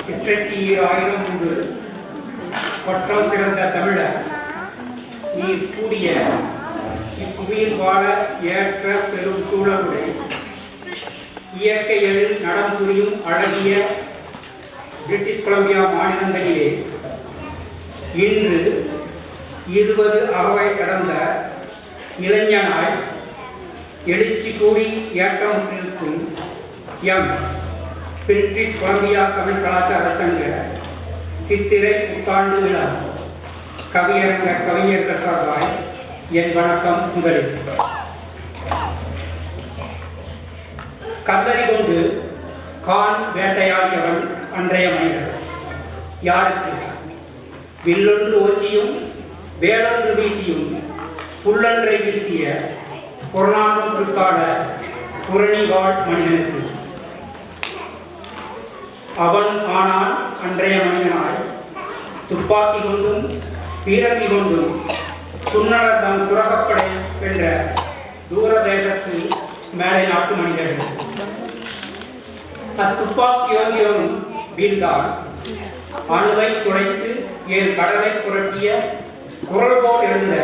1000 முன்பு கொற்றம் சிறந்த தமிழர் நீர் கூடிய இப்புவியில் வாழ ஏற்ற பெரும் சூழலுடைய இயற்கையில் நடம் புரியும் அழகிய பிரிட்டிஷ் கொலம்பியா மாநிலங்களிலே இன்று 20 அகவை கடந்த இளைஞனாய் எழுச்சி கூடி ஏற்றமுற்றிருக்கும் எம் பிரிட்டிஷ் கொலம்பியா தமிழ் கலாச்சார சங்க சித்திரை புத்தாண்டு விழா கவியரங்க கவிஞர்கள் சார்பாய் என் வணக்கம் முதலில். கல்லறி கொண்டு கான் வேட்டையாடியவன் அன்றைய மனிதர் யாருக்கு? வில்லொன்று ஓச்சியும் வேலொன்று வீசியும் புல்லொன்றை வீழ்த்திய புறநானூற்றுக்கால புரணிவாழ் மனிதனுக்கு. அவனும் ஆனால் அன்றைய மனிதனாய் துப்பாக்கி கொண்டும் பீரங்கி கொண்டும் துன்னலர் தம் துறக்கப்படை வென்ற தூரதேசத்து மேலை நாட்டு மனிதர்கள். அத்துப்பாக்கி யோகியவனும் வீழ்ந்தால் அணுவை துடைத்து ஏன் கடலை புரட்டிய குரல் போல் எழுந்த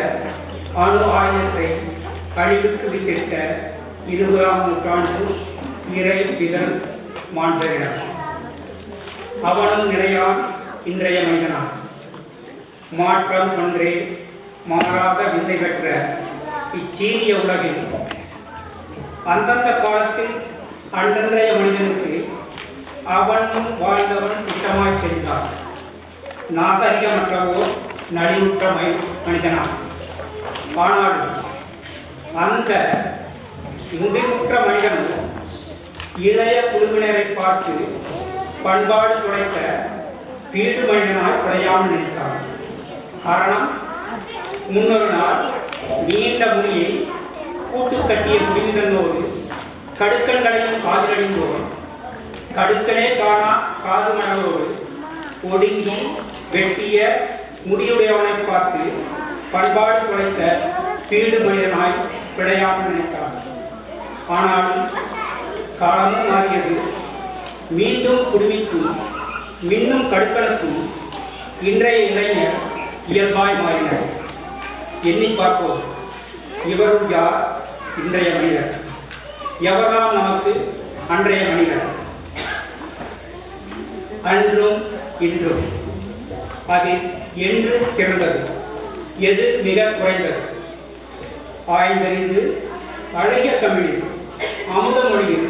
அணு ஆயுதத்தை அழிவுக்கு வித்திட்ட 20ஆம் நூற்றாண்டு இறை விதன் மாண்டரிடம். அவனும் நிலையான் இன்றைய மனிதனான். மாற்றம் ஒன்றே மாறாத விந்தை பெற்ற இச்சீரிய உலகில் அந்தந்த காலத்தில் அன்றன்றைய மனிதனுக்கு அவனும் வாழ்ந்தவன் உச்சமாய் தெரிந்தான். நாகரிகமற்றவோ நலிவுற்ற மனிதனான். ஆனாலும் அந்த முதிர்வுற்ற மனிதனும் இளைய குழுவினரை பார்த்து பண்பாடு துடைத்த பீடு மனிதனாய் குறையாமல் நினைத்தான். காரணம், முன்னொரு நாள் நீண்ட முடியை கூட்டு கட்டிய குடிமிதனோடு கடுக்கன்களையும் காதிலடிந்தோர் கடுக்கனே காணா காது மணலோடு ஒடுங்கி வெட்டிய முடியுடையவனை பார்த்து பண்பாடு துடைத்த பீடு மனிதனாய் விளையாமல் நினைத்தான். ஆனாலும் காலமும் மாறியது. மீண்டும் குடுமிக்கும் மின்னும் கடுக்கனுக்கும் இன்றைய இளைஞர் இயல்பாய் மாறினர். எண்ணி பார்ப்போம், இவரும் யார் இன்றைய மனிதர்? எவர்தான் நமக்கு அன்றைய மனிதர்? அன்றும் இன்றும் அதில் என்று சிறந்தது, எது மிக குறைந்தது? ஆய்ந்தறிந்து அழகிய தமிழில் அமுத மொழியில்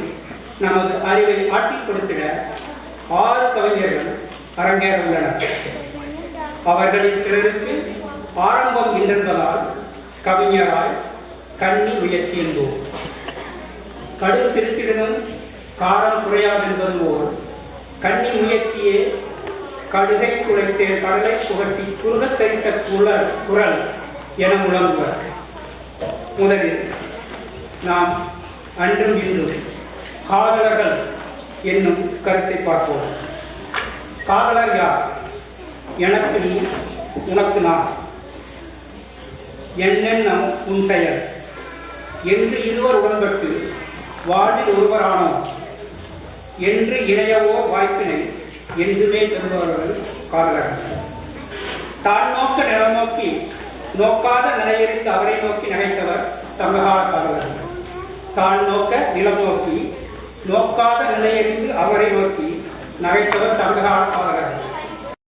நமது அறிவை ஆட்டிக் கொடுத்திட 6 கவிஞர்கள் அரங்கேற உள்ளனர். அவர்களில் சிலருக்கு ஆரம்பம் என்றென்பதால் கவிஞராய் கண்ணி முயற்சி என்போம். கடு சிறுத்திடனும் காரம் குறையாது என்பது போல் கண்ணி முயற்சியே கடுகை குலைத்தே கடலை புகட்டி குறுகத் தரித்த குரல் என முழங்குவர். முதலில் நாம் அன்றும் இன்றும் காதலர்கள் என்னும் கருத்தை பார்ப்போம். காதலர் யார்? எனக்கு நீ, உனக்கு நான், என்னென்னம் உன் செயல் என்று இருவர் உடன்பட்டு வாழ்வில் ஒருவரானோம் என்று இணையவோ வாய்ப்பினை என்றுமே தருபவர்கள் காதலர்கள். தான் நோக்க நிலம் நோக்கி நோக்காத நிலையிலிருந்து அவரை நோக்கி நகைத்தவர் சங்ககால காதலர்கள். தான் நோக்க நிலம் நோக்கி நோக்காத நிலையிலிருந்து அவரை நோக்கி நகைத்தவர் சங்ககால காதலர்கள்.